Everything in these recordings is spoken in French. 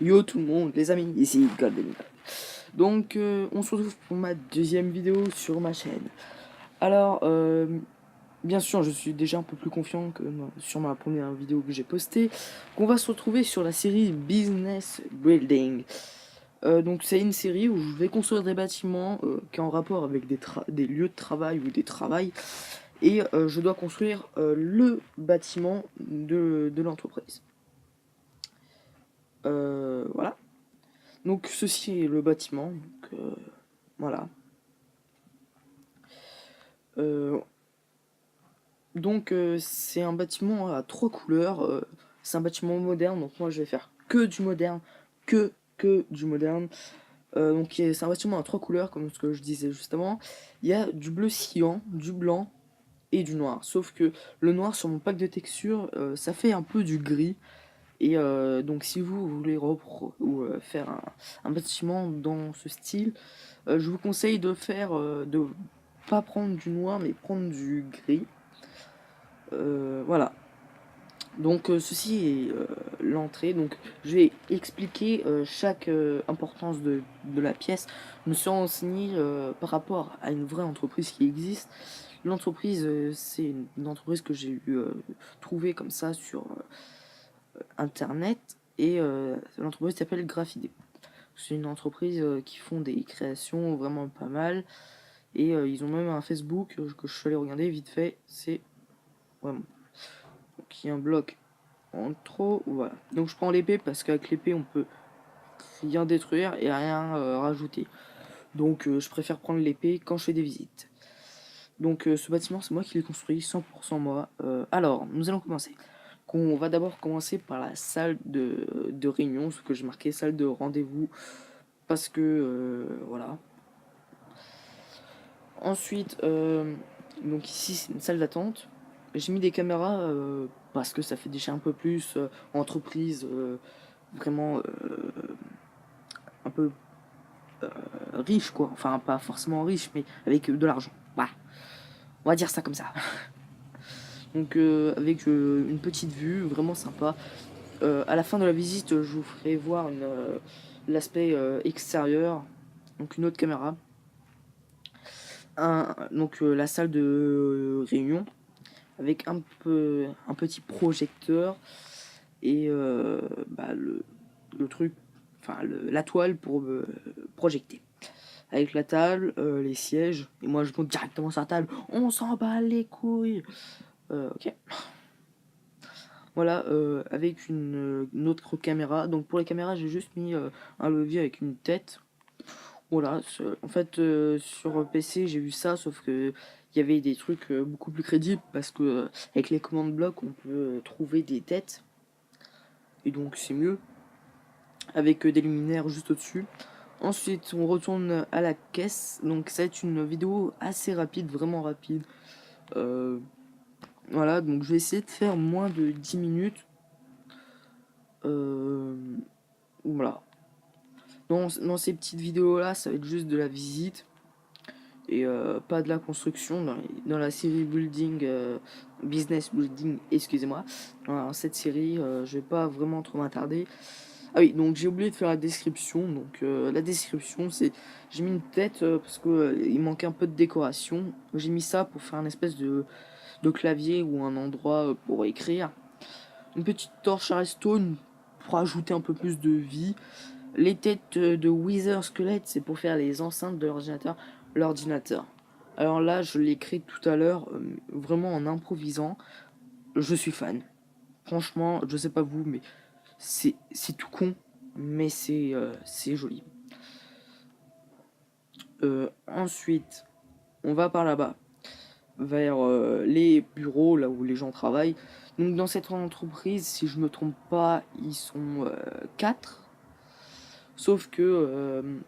Yo tout le monde, les amis, ici Golden. Donc on se retrouve pour ma deuxième vidéo sur ma chaîne. Alors, bien sûr, je suis déjà un peu plus confiant que sur ma première vidéo que j'ai postée. On va se retrouver sur la série Business Building. Donc c'est une série où je vais construire des bâtiments qui ont en rapport avec des lieux de travail ou des travails. Et je dois construire le bâtiment de l'entreprise. Voilà. Donc ceci est le bâtiment. Donc, voilà. Euh, c'est un bâtiment à trois couleurs. C'est un bâtiment moderne. Donc moi je vais faire que du moderne, que du moderne. C'est un bâtiment à trois couleurs comme ce que je disais juste avant. Il y a du bleu cyan, du blanc et du noir. Sauf que le noir sur mon pack de texture, ça fait un peu du gris. Et donc si vous voulez faire un bâtiment dans ce style, je vous conseille de pas prendre du noir mais prendre du gris. Voilà. Donc ceci est l'entrée. Donc je vais expliquer chaque importance de la pièce. Je me suis renseigné par rapport à une vraie entreprise qui existe. L'entreprise, c'est une entreprise que j'ai eu trouvée comme ça sur internet. Et l'entreprise s'appelle Graphidé. C'est une entreprise qui font des créations vraiment pas mal. Et ils ont même un Facebook que je suis allé regarder vite fait. C'est vraiment. Donc il y a un bloc en trop. Voilà. Donc je prends l'épée parce qu'avec l'épée on peut rien détruire et rien rajouter. Donc je préfère prendre l'épée quand je fais des visites. Donc ce bâtiment c'est moi qui l'ai construit, 100% moi. Alors nous allons commencer. On va d'abord commencer par la salle de réunion, ce que j'ai marqué salle de rendez-vous. Parce que voilà. Ensuite, donc ici c'est une salle d'attente. J'ai mis des caméras parce que ça fait déjà un peu plus entreprise vraiment un peu riche quoi. Enfin pas forcément riche mais avec de l'argent. Voilà. On va dire ça comme ça. Donc avec une petite vue vraiment sympa. À la fin de la visite, je vous ferai voir l'aspect extérieur. Donc une autre caméra. La salle de réunion avec un petit projecteur et le truc, enfin la toile pour projeter. Avec la table, les sièges, et moi je monte directement sur la table, on s'en bat les couilles. Ok. Voilà, avec une autre caméra. Donc pour les caméras, j'ai juste mis un levier avec une tête. Voilà, en fait, sur PC, j'ai vu ça, sauf que il y avait des trucs beaucoup plus crédibles parce que avec les commandes blocs, on peut trouver des têtes et donc c'est mieux avec des luminaires juste au-dessus. Ensuite, on retourne à la caisse. Donc, ça va être une vidéo assez rapide, vraiment rapide. Euh, voilà, donc je vais essayer de faire moins de 10 minutes. Euh, voilà. Dans ces petites vidéos-là, ça va être juste de la visite et pas de la construction. Dans la série Business Building, excusez-moi. Dans cette série, je vais pas vraiment trop m'attarder. Ah oui, donc j'ai oublié de faire la description. Donc la description, c'est j'ai mis une tête parce que il manquait un peu de décoration. J'ai mis ça pour faire une espèce de clavier ou un endroit pour écrire. Une petite torche à redstone pour ajouter un peu plus de vie. Les têtes de Wither Skelette, c'est pour faire les enceintes de l'ordinateur. Alors là, je l'ai créé tout à l'heure, vraiment en improvisant. Je suis fan. Franchement, je sais pas vous, mais c'est tout con, mais c'est joli. Ensuite, on va par là-bas, vers les bureaux, là où les gens travaillent. Donc dans cette entreprise, si je me trompe pas, ils sont 4. Sauf que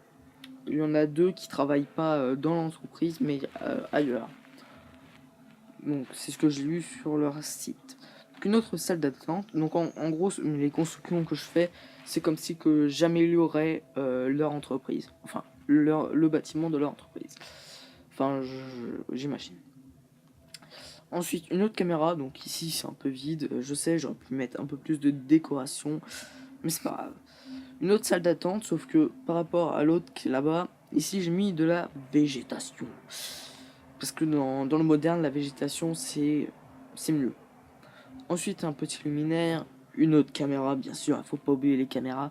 il y en a 2 qui travaillent pas dans l'entreprise, mais ailleurs. Donc c'est ce que j'ai lu sur leur site. Donc, une autre salle d'attente. Donc en gros, les constructions que je fais, c'est comme si que j'améliorais leur entreprise. Enfin, le bâtiment de leur entreprise. Enfin, j'imagine. Ensuite, une autre caméra. Donc ici, c'est un peu vide. Je sais, j'aurais pu mettre un peu plus de décoration. Mais c'est pas grave. une autre salle d'attente, sauf que par rapport à l'autre qui est là-bas, ici j'ai mis de la végétation. Parce que dans le moderne, la végétation c'est mieux. Ensuite un petit luminaire, une autre caméra bien sûr, il faut pas oublier les caméras.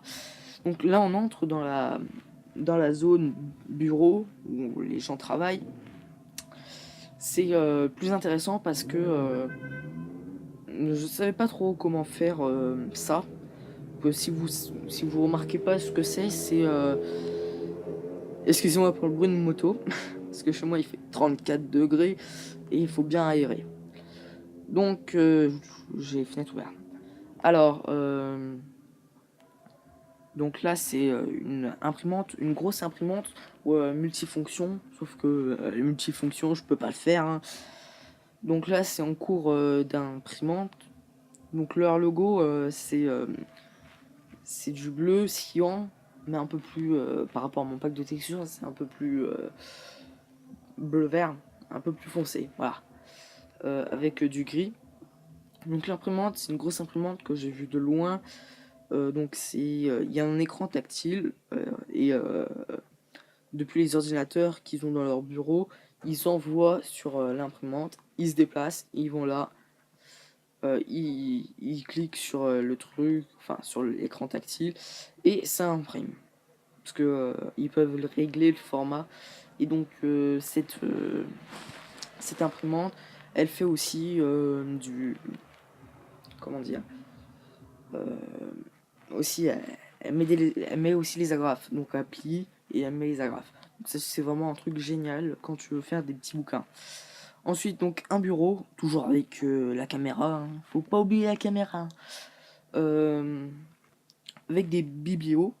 Donc là on entre dans la zone bureau où les gens travaillent. C'est plus intéressant parce que je savais pas trop comment faire ça. Que si vous remarquez pas ce que c'est, excusez-moi pour le bruit de moto, parce que chez moi il fait 34 degrés et il faut bien aérer. Donc j'ai les fenêtres ouvertes. Alors, donc là c'est une imprimante, une grosse imprimante multifonction, sauf que multifonction je peux pas le faire, hein. Donc là c'est en cours d'imprimante. Donc leur logo c'est du bleu cyan, mais un peu plus par rapport à mon pack de texture, c'est un peu plus bleu vert, un peu plus foncé, voilà, avec du gris. Donc l'imprimante, c'est une grosse imprimante que j'ai vue de loin. Donc c'est, il y a un écran tactile et depuis les ordinateurs qu'ils ont dans leur bureau, ils envoient sur l'imprimante, ils se déplacent, ils vont là, ils cliquent sur le truc, enfin sur l'écran tactile et ça imprime. Parce que ils peuvent régler le format et donc cette imprimante, elle fait aussi du, comment dire, aussi elle met aussi les agrafes, donc elle plie et elle met les agrafes. Donc ça c'est vraiment un truc génial quand tu veux faire des petits bouquins. Ensuite donc un bureau, toujours avec la caméra, hein. Faut pas oublier la caméra. Avec des biblios,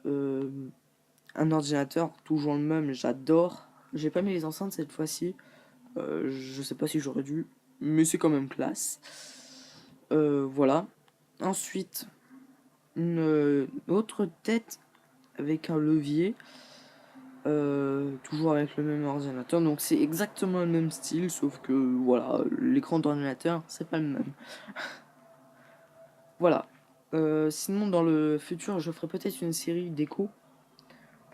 un ordinateur, toujours le même, j'adore. J'ai pas mis les enceintes cette fois-ci. Je sais pas si j'aurais dû, mais c'est quand même classe. Voilà. Ensuite, une autre tête avec un levier, toujours avec le même ordinateur. Donc c'est exactement le même style, sauf que voilà, l'écran d'ordinateur, c'est pas le même. Voilà. Sinon, dans le futur, je ferai peut-être une série déco.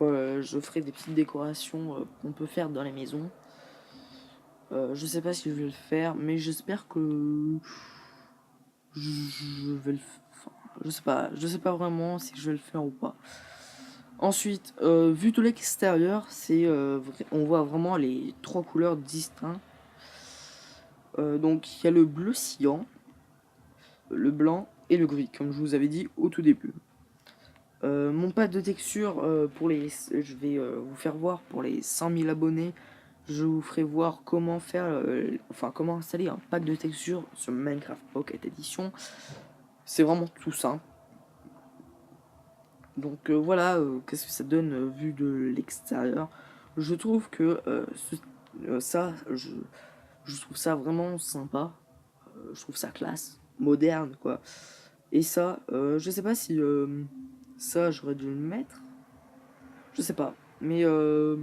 Je ferai des petites décorations qu'on peut faire dans les maisons. Je sais pas si je vais le faire, mais j'espère que je vais le enfin, je sais pas vraiment si je vais le faire ou pas. Ensuite, vu de l'extérieur, on voit vraiment les trois couleurs distinctes. Donc il y a le bleu cyan, le blanc et le gris, comme je vous avais dit au tout début. Mon pack de texture je vais vous faire voir pour les 100 000 abonnés. Je vous ferai voir comment faire, comment installer un pack de texture sur Minecraft Pocket Edition. C'est vraiment tout simple. Donc voilà, qu'est-ce que ça donne vu de l'extérieur. Je trouve que je trouve ça vraiment sympa. Je trouve ça classe, moderne quoi. Et ça, je sais pas si ça j'aurais dû le mettre. Je sais pas. Mais je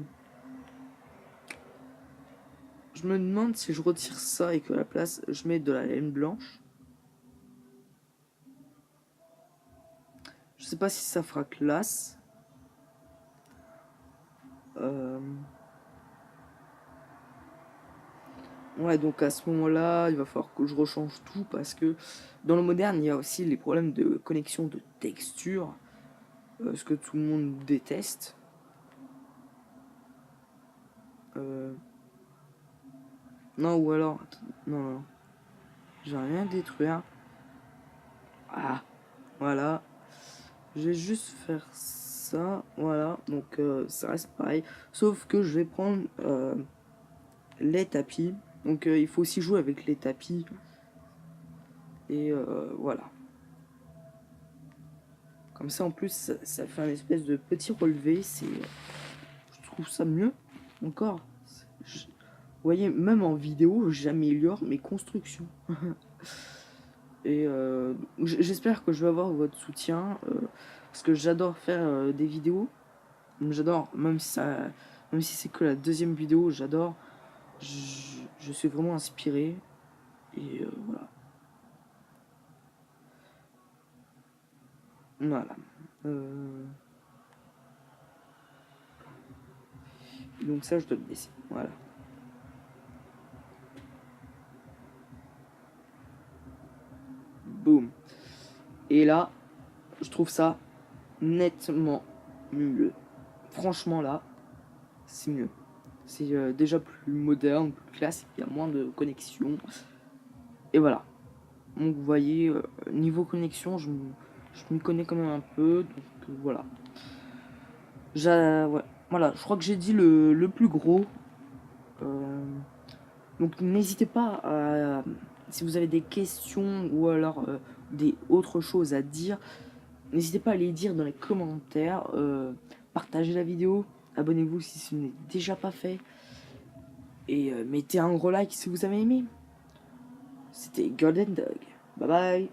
me demande si je retire ça et que à la place je mets de la laine blanche. Je sais pas si ça fera classe. Ouais, donc à ce moment-là, il va falloir que je rechange tout parce que dans le moderne, il y a aussi les problèmes de connexion de texture, ce que tout le monde déteste. Non, ou alors, non, non, j'ai rien détruire. Ah, voilà. Je vais juste faire ça, voilà. Donc ça reste pareil, sauf que je vais prendre les tapis. Donc il faut aussi jouer avec les tapis. Et voilà. Comme ça en plus ça fait un espèce de petit relevé. Je trouve ça mieux encore. Vous voyez, même en vidéo, j'améliore mes constructions. Et j'espère que je vais avoir votre soutien. Parce que j'adore faire des vidéos. J'adore, même si c'est que la deuxième vidéo, j'adore. Je suis vraiment inspiré. Et voilà. Voilà. Donc ça, je dois le laisser. Voilà. Boum. Et là, je trouve ça nettement mieux. Franchement, là, c'est mieux. C'est déjà plus moderne, plus classe, il y a moins de connexion. Et voilà. Donc vous voyez, niveau connexion, je m'y connais quand même un peu. Donc voilà. Ouais. Voilà, je crois que j'ai dit le plus gros. Donc n'hésitez pas à, si vous avez des questions ou alors des autres choses à dire, n'hésitez pas à les dire dans les commentaires. Partagez la vidéo, abonnez-vous si ce n'est déjà pas fait. Et mettez un gros like si vous avez aimé. C'était Golden Dog. Bye bye.